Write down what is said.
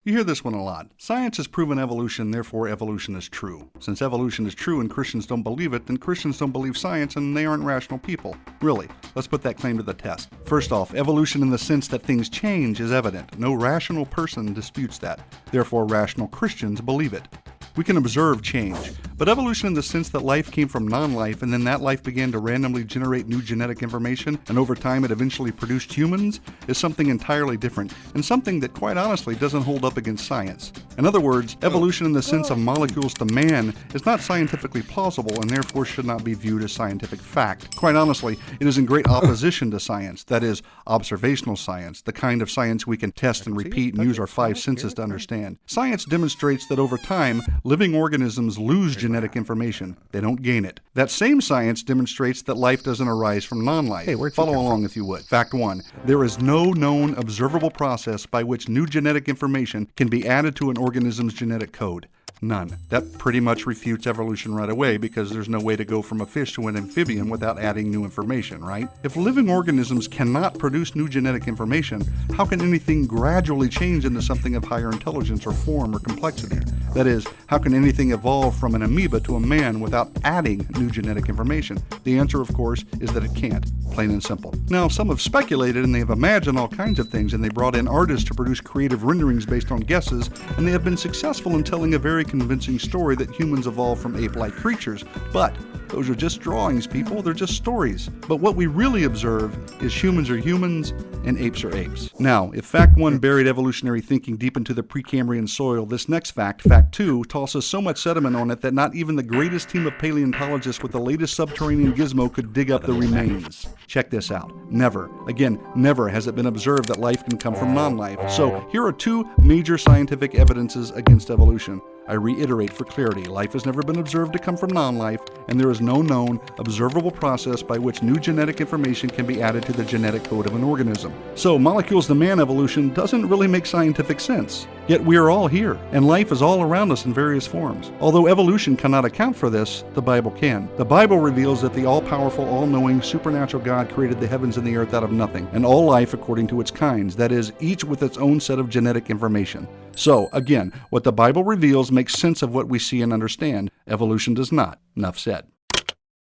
You hear this one a lot. Science has proven evolution, therefore evolution is true. Since evolution is true and Christians don't believe it, then Christians don't believe science and they aren't rational people. Really, let's put that claim to the test. First off, evolution in the sense that things change is evident. No rational person disputes that. Therefore, rational Christians believe it. We can observe change, but evolution in the sense that life came from non-life and then that life began to randomly generate new genetic information and over time it eventually produced humans is something entirely different and something that quite honestly doesn't hold up against science. In other words, evolution in the sense of molecules to man is not scientifically plausible and therefore should not be viewed as scientific fact. Quite honestly, it is in great opposition to science, that is, observational science, the kind of science we can test and repeat and use our five senses to understand. Science demonstrates that over time, living organisms lose genetic information. They don't gain it. That same science demonstrates that life doesn't arise from non-life. Follow along if you would. Fact 1. There is no known observable process by which new genetic information can be added to an organism's genetic code. None. That pretty much refutes evolution right away because there's no way to go from a fish to an amphibian without adding new information, right? If living organisms cannot produce new genetic information, how can anything gradually change into something of higher intelligence or form or complexity? That is, how can anything evolve from an amoeba to a man without adding new genetic information? The answer, of course, is that it can't. Plain and simple. Now, some have speculated and they have imagined all kinds of things and they brought in artists to produce creative renderings based on guesses, and they have been successful in telling a very convincing story that humans evolved from ape-like creatures. But those are just drawings, people. They're just stories. But what we really observe is humans are humans and apes are apes. Now, if fact 1 buried evolutionary thinking deep into the Precambrian soil, this next fact, fact 2, tosses so much sediment on it that not even the greatest team of paleontologists with the latest subterranean gizmo could dig up the remains. Check this out. Never, again, never has it been observed that life can come from non-life. So here are two major scientific evidences against evolution. I reiterate for clarity, life has never been observed to come from non-life, and there is no known, observable process by which new genetic information can be added to the genetic code of an organism. So, molecules to man evolution doesn't really make scientific sense. Yet we are all here, and life is all around us in various forms. Although evolution cannot account for this, the Bible can. The Bible reveals that the all-powerful, all-knowing, supernatural God created the heavens and the earth out of nothing, and all life according to its kinds, that is, each with its own set of genetic information. So, again, what the Bible reveals makes sense of what we see and understand. Evolution does not. Enough said.